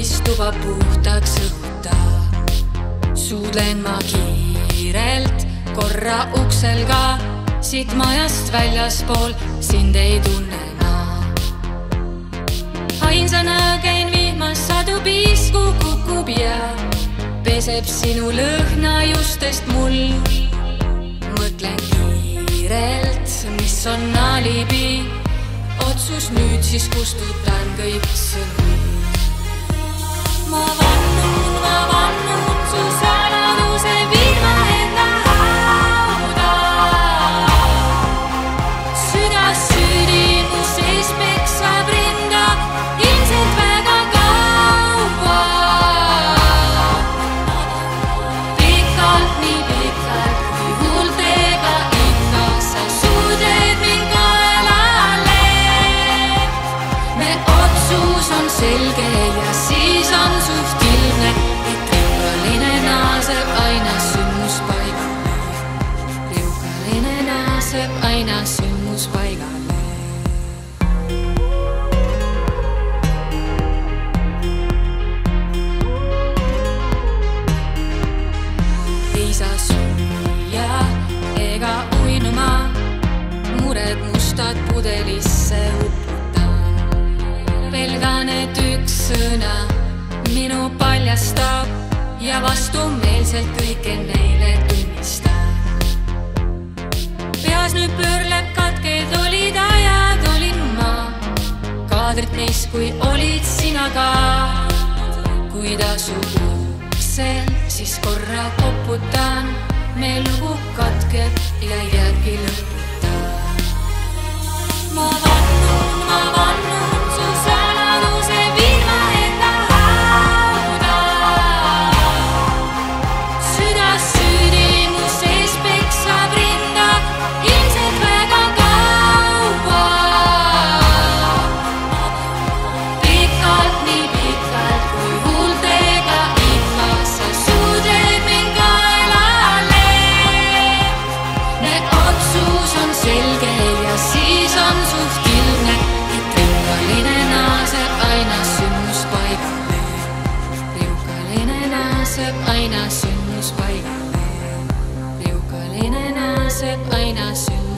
istuva puhtaks õhuta. Suudlen ma kiirelt korra uksel ka, siit majast väljaspool sind ei tunne ma. Ainsana käin vihmas, sadu piisku kukub ja peseb sinu lõhna justest mul. Mõtlen kiirelt, mis on alibi, otsus nüüd siis kustutan kõik sõnu. Ma vannun su saladuse viima enda hauda. Süda süüdi mu sees peksab rinda, ilmselt väga kaua. Pikalt, nii pikalt, kui huultega ikka sa suudled mind kaelale. Me otsus on selge ja siis on suht ilmne, et rõugaline naaseb aina sündmuspaigale. Rõugaline naaseb aina sündmuspaigale. Ei saa süüa ega uinuma, mured mustad pudelisse uputan. Pelgan, et üks sõna minu paljastab ja vastumeelselt kõike neile tunnistab. Peas nüüd pöörleb katked, olid ajad, olin ma. Kaadrit neist, kui olid sina ka. Kui tasub uksel, siis korra koputan. Me lugu katkeb ja jääbki lõputa. Ma vannun su saladuse viima enda hauda. Süda süüdi mu sees peksab rinda, ilmselt väga kaua. Pikalt, nii pikalt, kui huultega ikka sa suudled mind kaelale. Me otsus on selge ja siis on suht ilmne, et rõugaline naaseb aina sündmuspaigale. Rõugaline naaseb aina sündmuspaigale. Rõugaline naaseb aina sündmuspaigale.